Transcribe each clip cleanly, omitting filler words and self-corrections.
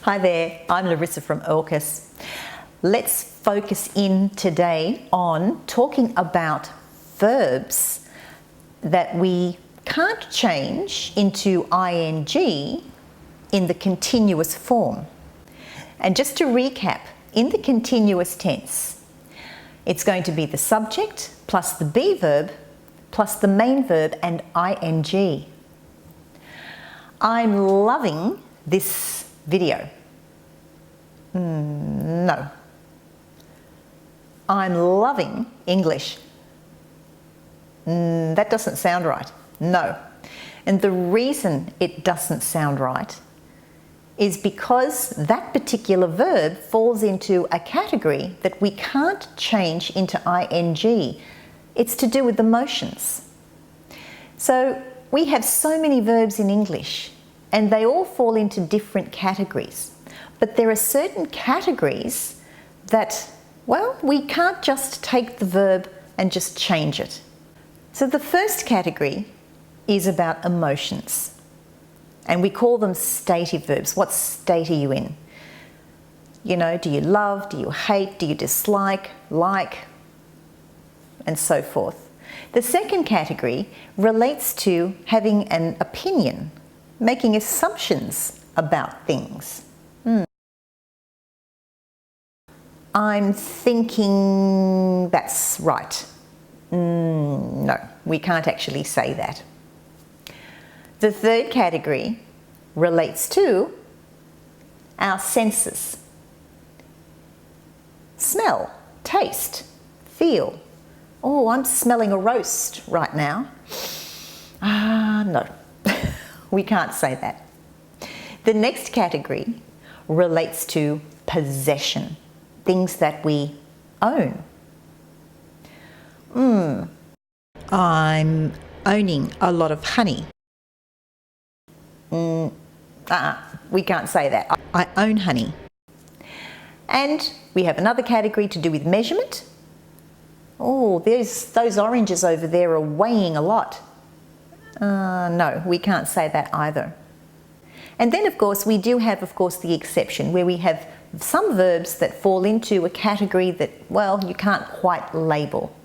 Hi there, I'm Larissa from AUKUS. Let's focus in today on talking about verbs that we can't change into ing in the continuous form. And just to recap, in the continuous tense, it's going to be the subject plus the be verb plus the main verb and ing. I'm loving this video. No. I'm loving English. That doesn't sound right. No. And the reason it doesn't sound right is because that particular verb falls into a category that we can't change into ing. It's to do with emotions. So we have so many verbs in English and they all fall into different categories. But there are certain categories that, well, we can't just take the verb and just change it. So the first category is about emotions. And we call them stative verbs. What state are you in? You know, do you love, do you hate, do you dislike, like, and so forth. The second category relates to having an opinion, making assumptions about things. I'm thinking that's right. No, we can't actually say that. The third category relates to our senses. Smell, taste, feel. Oh, I'm smelling a roast right now. No, we can't say that. The next category relates to possession, things that we own. I'm owning a lot of honey. We can't say that. I own honey. And we have another category to do with measurement. Oh, those oranges over there are weighing a lot. No, we can't say that either. And then, of course, we do have, the exception where we have some verbs that fall into a category that, well, you can't quite label.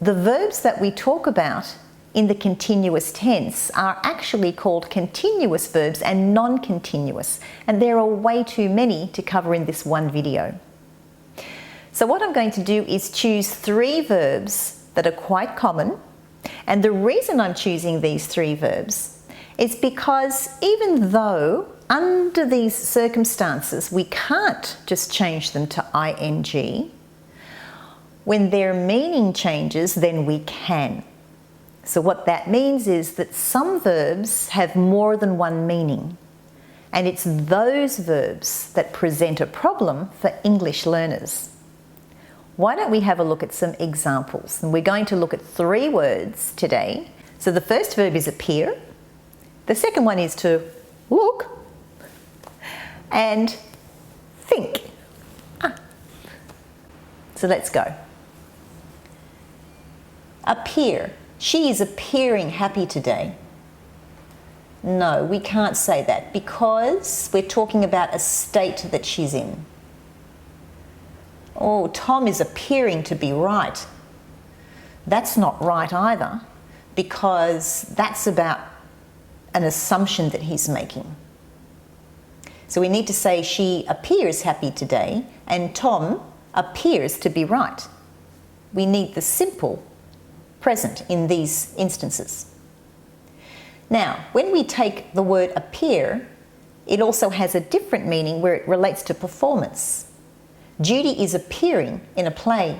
The verbs that we talk about in the continuous tense are actually called continuous verbs and non-continuous, and there are way too many to cover in this one video. So what I'm going to do is choose 3 verbs that are quite common, and the reason I'm choosing these 3 verbs is because even though under these circumstances we can't just change them to ing, when their meaning changes, then we can. So what that means is that some verbs have more than one meaning, and it's those verbs that present a problem for English learners. Why don't we have a look at some examples? And we're going to look at 3 words today. So the first verb is appear, the second one is to look, and think. So let's go. Appear. She is appearing happy today. No, we can't say that because we're talking about a state that she's in. Oh, Tom is appearing to be right. That's not right either because that's about an assumption that he's making. So we need to say she appears happy today and Tom appears to be right. We need the simple present in these instances. Now, when we take the word appear, it also has a different meaning where it relates to performance. Judy is appearing in a play.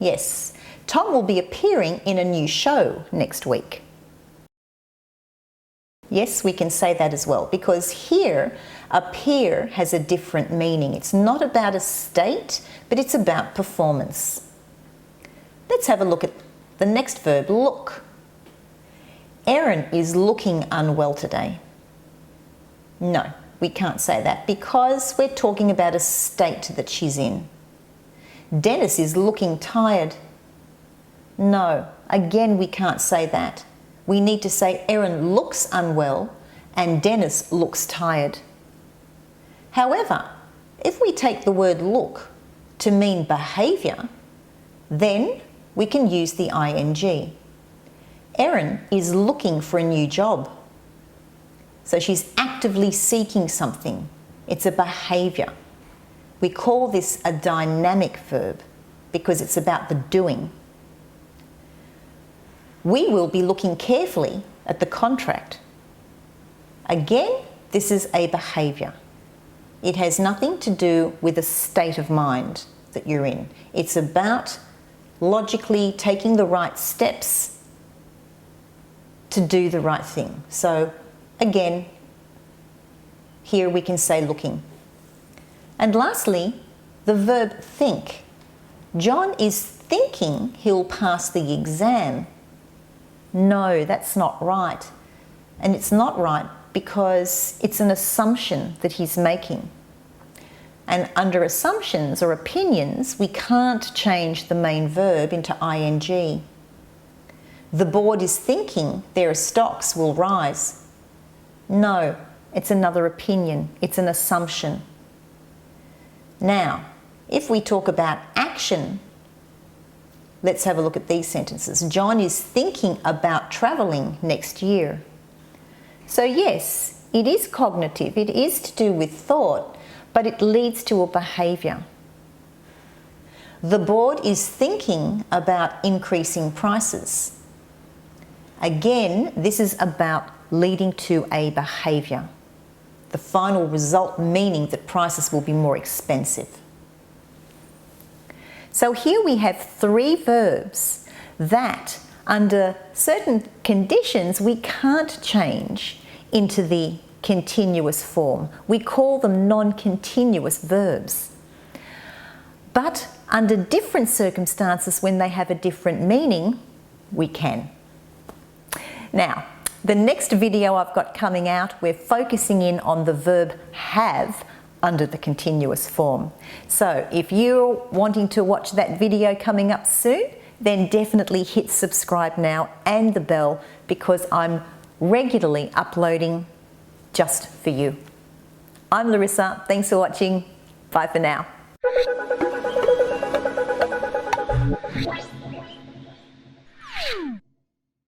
Yes, Tom will be appearing in a new show next week. Yes, we can say that as well, because here, appear has a different meaning. It's not about a state, but it's about performance. Let's have a look at the next verb, look. Erin is looking unwell today. No, we can't say that because we're talking about a state that she's in. Dennis is looking tired. No, again, we can't say that. We need to say Erin looks unwell and Dennis looks tired. However, if we take the word look to mean behaviour, then we can use the ing. Erin is looking for a new job. So she's actively seeking something. It's a behaviour. We call this a dynamic verb because it's about the doing. We will be looking carefully at the contract. Again, this is a behaviour. It has nothing to do with a state of mind that you're in. It's about logically taking the right steps to do the right thing. So again, here we can say looking. And lastly, the verb think. John is thinking he'll pass the exam. No, that's not right. And it's not right because it's an assumption that he's making. And under assumptions or opinions, we can't change the main verb into ing. The board is thinking their stocks will rise. No, it's another opinion. It's an assumption. Now, if we talk about action, let's have a look at these sentences. John is thinking about travelling next year. So yes, it is cognitive. It is to do with thought, but it leads to a behaviour. The board is thinking about increasing prices. Again, this is about leading to a behaviour. The final result meaning that prices will be more expensive. So here we have 3 verbs that under certain conditions we can't change into the continuous form. We call them non-continuous verbs. But under different circumstances when they have a different meaning, we can. Now, the next video I've got coming out, we're focusing in on the verb have under the continuous form. So if you're wanting to watch that video coming up soon, then definitely hit subscribe now and the bell because I'm regularly uploading just for you. I'm Larissa. Thanks for watching. Bye for now.